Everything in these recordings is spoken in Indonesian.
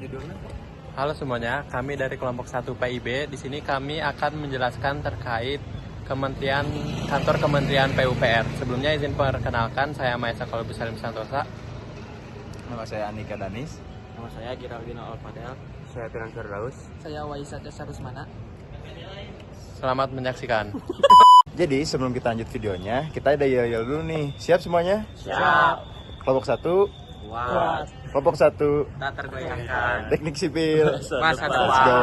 judulnya. Halo semuanya, kami dari kelompok 1 PIB. Di sini kami akan menjelaskan terkait kantor Kementerian PUPR. Sebelumnya izin perkenalkan, saya Maesa Kolbu Salim Santosa. Nama saya Andika Danis. Nama saya Giraldino Alpadel. Saya Tiran Firdaus. Saya Waisa Sarusmana. Selamat menyaksikan. Jadi sebelum kita lanjut videonya, kita ada yel-yel dulu nih. Siap semuanya? Siap. Kelompok 1. Kuat. Kelompok 1. Tak tergoyahkan. Teknik sipil. Masa Let's depan. go.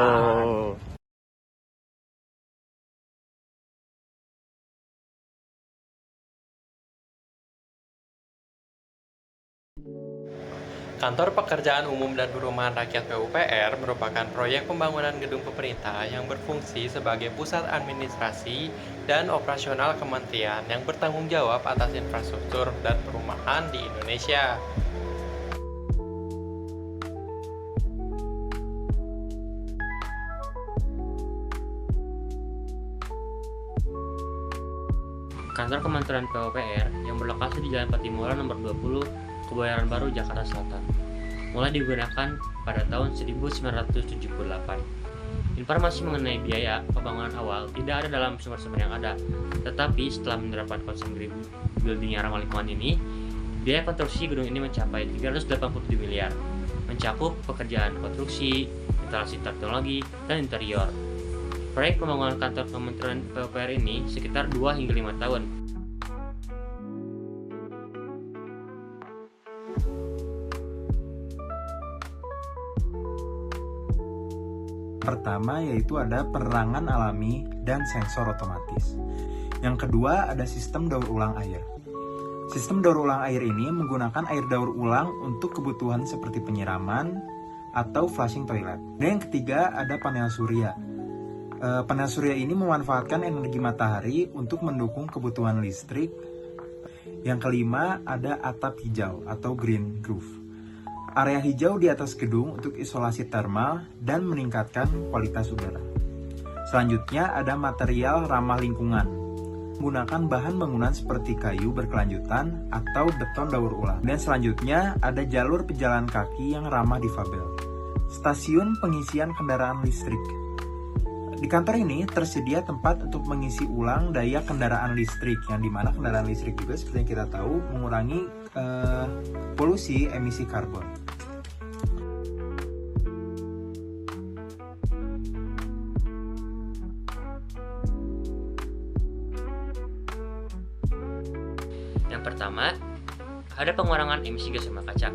Kantor Pekerjaan Umum dan Perumahan Rakyat PUPR merupakan proyek pembangunan gedung pemerintah yang berfungsi sebagai pusat administrasi dan operasional kementerian yang bertanggung jawab atas infrastruktur dan perumahan di Indonesia. Kantor Kementerian PUPR yang berlokasi di Jalan Patimuran nomor 20, Kebayoran Baru, Jakarta Selatan, mulai digunakan pada tahun 1978. Informasi mengenai biaya pembangunan awal tidak ada dalam sumber-sumber yang ada, tetapi setelah menerapkan konsep building yang ramah lingkungan ini, biaya konstruksi gedung ini mencapai 387 miliar, mencakup pekerjaan konstruksi, instalasi teknologi, dan interior. Proyek pembangunan kantor Kementerian PUPR ini sekitar 2 hingga 5 tahun. Pertama yaitu ada penerangan alami dan sensor otomatis. Yang kedua ada sistem daur ulang air. Sistem daur ulang air ini menggunakan air daur ulang untuk kebutuhan seperti penyiraman atau flushing toilet. Dan yang ketiga ada panel surya. Panel surya ini memanfaatkan energi matahari untuk mendukung kebutuhan listrik. Yang kelima ada atap hijau atau green roof. Area hijau di atas gedung untuk isolasi termal dan meningkatkan kualitas udara. Selanjutnya ada material ramah lingkungan. Menggunakan bahan bangunan seperti kayu berkelanjutan atau beton daur ulang. Dan selanjutnya ada jalur pejalan kaki yang ramah difabel. Stasiun pengisian kendaraan listrik. Di kantor ini tersedia tempat untuk mengisi ulang daya kendaraan listrik, yang dimana kendaraan listrik juga seperti yang kita tahu mengurangi polusi emisi karbon. Yang pertama, ada pengurangan emisi gas rumah kaca.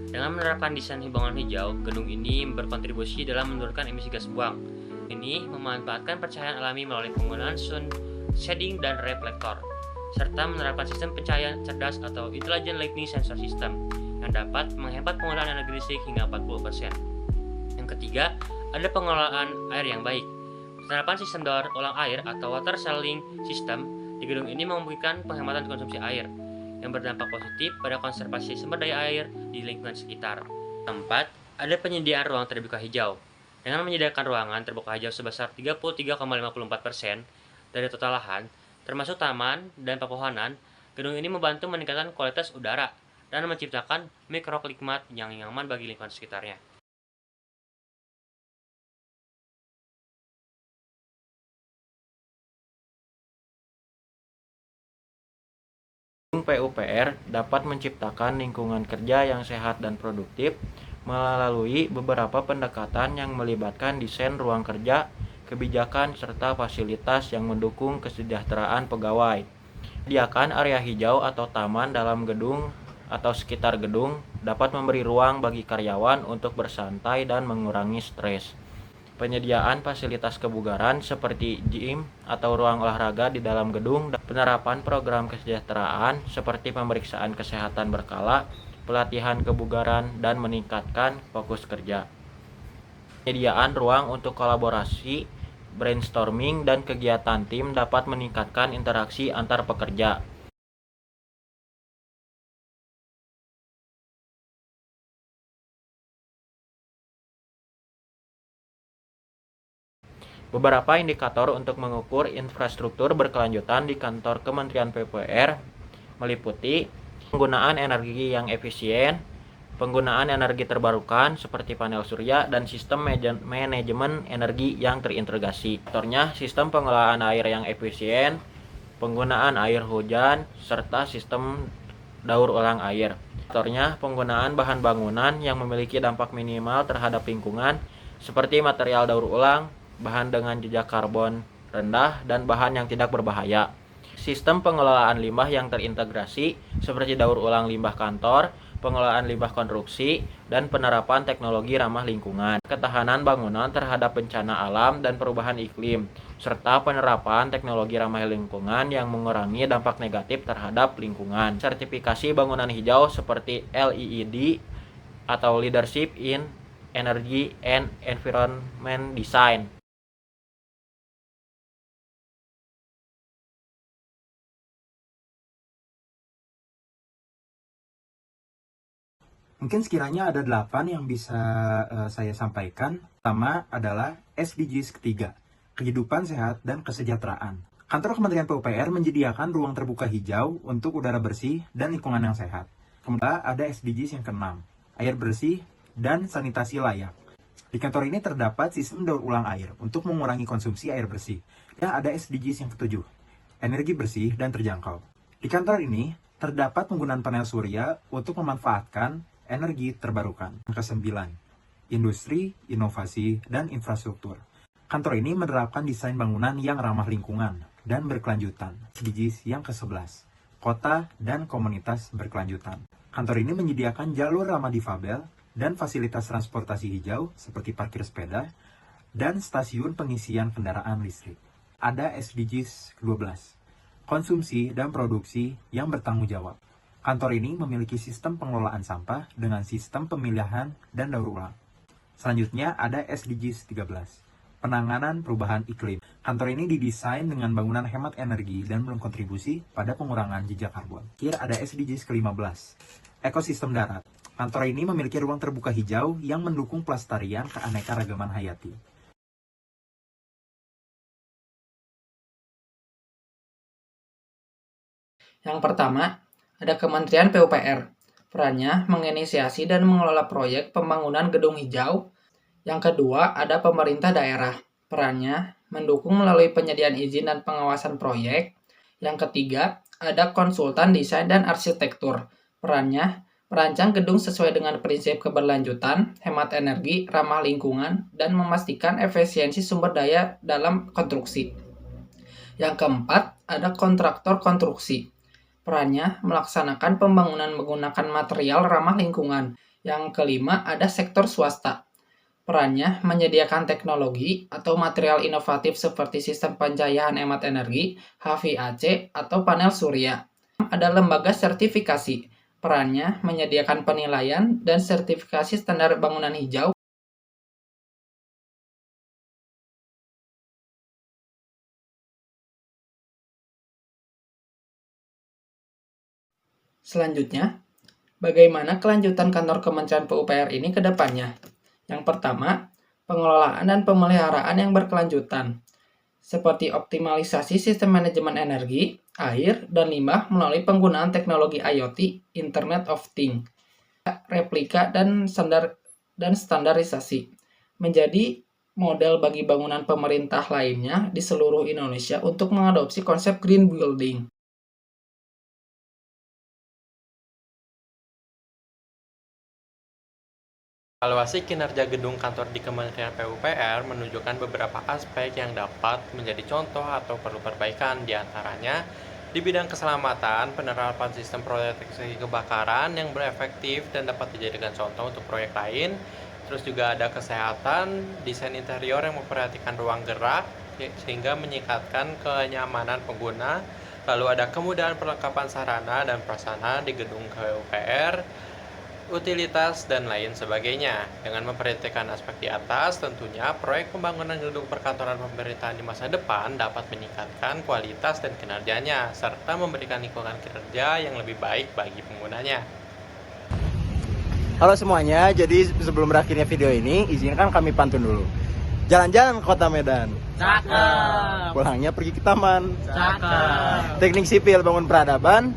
Dengan menerapkan desain bangunan hijau, gedung ini berkontribusi dalam menurunkan emisi gas buang. Ini memanfaatkan pencahayaan alami melalui penggunaan sun shading dan reflektor, serta menerapkan sistem pencahayaan cerdas atau intelligent lighting sensor system yang dapat menghemat penggunaan energi listrik hingga 40%. Yang ketiga, ada pengelolaan air yang baik. Penerapan sistem daur ulang air atau water shelling system di gedung ini memungkinkan penghematan konsumsi air yang berdampak positif pada konservasi sumber daya air di lingkungan sekitar. Keempat, ada penyediaan ruang terbuka hijau. Dengan menyediakan ruangan terbuka hijau sebesar 33,54% dari total lahan, termasuk taman dan pepohonan, gedung ini membantu meningkatkan kualitas udara dan menciptakan mikroklimat yang nyaman bagi lingkungan sekitarnya. PUPR dapat menciptakan lingkungan kerja yang sehat dan produktif melalui beberapa pendekatan yang melibatkan desain ruang kerja, kebijakan, serta fasilitas yang mendukung kesejahteraan pegawai. Sediakan area hijau atau taman dalam gedung atau sekitar gedung dapat memberi ruang bagi karyawan untuk bersantai dan mengurangi stres. Penyediaan fasilitas kebugaran seperti gym atau ruang olahraga di dalam gedung, dan penerapan program kesejahteraan seperti pemeriksaan kesehatan berkala, pelatihan kebugaran, dan meningkatkan fokus kerja. Penyediaan ruang untuk kolaborasi, brainstorming, dan kegiatan tim dapat meningkatkan interaksi antar pekerja. Beberapa indikator untuk mengukur infrastruktur berkelanjutan di kantor Kementerian PUPR meliputi penggunaan energi yang efisien, penggunaan energi terbarukan seperti panel surya, dan sistem manajemen energi yang terintegrasi. Faktornya sistem pengelolaan air yang efisien, penggunaan air hujan, serta sistem daur ulang air. Faktornya penggunaan bahan bangunan yang memiliki dampak minimal terhadap lingkungan seperti material daur ulang, bahan dengan jejak karbon rendah, dan bahan yang tidak berbahaya. Sistem pengelolaan limbah yang terintegrasi seperti daur ulang limbah kantor, pengelolaan limbah konstruksi, dan penerapan teknologi ramah lingkungan, ketahanan bangunan terhadap bencana alam dan perubahan iklim, serta penerapan teknologi ramah lingkungan yang mengurangi dampak negatif terhadap lingkungan. Sertifikasi bangunan hijau seperti LEED atau Leadership in Energy and Environment Design. Mungkin sekiranya ada 8 yang bisa saya sampaikan. Pertama adalah SDGs ketiga, kehidupan sehat dan kesejahteraan. Kantor Kementerian PUPR menyediakan ruang terbuka hijau untuk udara bersih dan lingkungan yang sehat. Kemudian ada SDGs yang keenam, air bersih dan sanitasi layak. Di kantor ini terdapat sistem daur ulang air untuk mengurangi konsumsi air bersih. Dan ada SDGs yang ketujuh, energi bersih dan terjangkau. Di kantor ini terdapat penggunaan panel surya untuk memanfaatkan energi terbarukan. Kesembilan, industri, inovasi, dan infrastruktur. Kantor ini menerapkan desain bangunan yang ramah lingkungan dan berkelanjutan. SDGs yang ke-11, kota dan komunitas berkelanjutan. Kantor ini menyediakan jalur ramah difabel dan fasilitas transportasi hijau seperti parkir sepeda dan stasiun pengisian kendaraan listrik. Ada SDGs ke-12, konsumsi dan produksi yang bertanggung jawab. Kantor ini memiliki sistem pengelolaan sampah dengan sistem pemilihan dan daur ulang. Selanjutnya ada SDGs 13, penanganan perubahan iklim. Kantor ini didesain dengan bangunan hemat energi dan berkontribusi pada pengurangan jejak karbon. Ada SDGs ke-15, ekosistem darat. Kantor ini memiliki ruang terbuka hijau yang mendukung pelestarian keanekaragaman hayati. Yang pertama, ada Kementerian PUPR. Perannya menginisiasi dan mengelola proyek pembangunan gedung hijau. Yang kedua, ada pemerintah daerah. Perannya mendukung melalui penyediaan izin dan pengawasan proyek. Yang ketiga, ada konsultan desain dan arsitektur. Perannya merancang gedung sesuai dengan prinsip keberlanjutan, hemat energi, ramah lingkungan, dan memastikan efisiensi sumber daya dalam konstruksi. Yang keempat, ada kontraktor konstruksi. Perannya melaksanakan pembangunan menggunakan material ramah lingkungan. Yang kelima, ada sektor swasta. Perannya menyediakan teknologi atau material inovatif seperti sistem pencahayaan hemat energi, HVAC, atau panel surya. Ada lembaga sertifikasi. Perannya menyediakan penilaian dan sertifikasi standar bangunan hijau. Selanjutnya, bagaimana kelanjutan kantor Kementerian PUPR ini ke depannya? Yang pertama, pengelolaan dan pemeliharaan yang berkelanjutan, seperti optimalisasi sistem manajemen energi, air, dan limbah melalui penggunaan teknologi IoT, Internet of Things, replika dan standarisasi, menjadi model bagi bangunan pemerintah lainnya di seluruh Indonesia untuk mengadopsi konsep green building. Evaluasi kinerja gedung kantor di Kementerian PUPR menunjukkan beberapa aspek yang dapat menjadi contoh atau perlu perbaikan, diantaranya di bidang keselamatan, penerapan sistem proteksi kebakaran yang berefektif dan dapat dijadikan contoh untuk proyek lain. Terus juga ada kesehatan, desain interior yang memperhatikan ruang gerak sehingga meningkatkan kenyamanan pengguna. Lalu ada kemudahan perlengkapan sarana dan prasarana di gedung PUPR, utilitas, dan lain sebagainya. Dengan memperhatikan aspek di atas, tentunya proyek pembangunan gedung perkantoran pemerintahan di masa depan dapat meningkatkan kualitas dan kinerjanya, serta memberikan lingkungan kerja yang lebih baik bagi penggunanya. Halo semuanya, jadi sebelum berakhirnya video ini, izinkan kami pantun dulu. Jalan-jalan ke kota Medan. Cakep! Pulangnya pergi ke taman. Cakep! Teknik sipil bangun peradaban.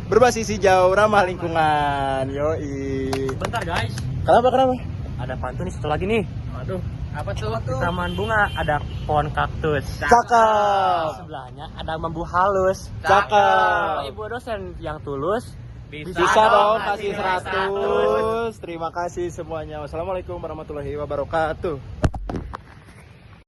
Berbasis hijau ramah lingkungan. Yoi. Bentar guys, Kenapa? ada pantun satu lagi nih. Waduh, apa tuh? Di taman bunga ada pohon kaktus. Cakep. Sebelahnya ada bambu halus. Cakep. Ibu dosen yang tulus Bisa dong kasih 100. Terima kasih semuanya. Wassalamualaikum warahmatullahi wabarakatuh.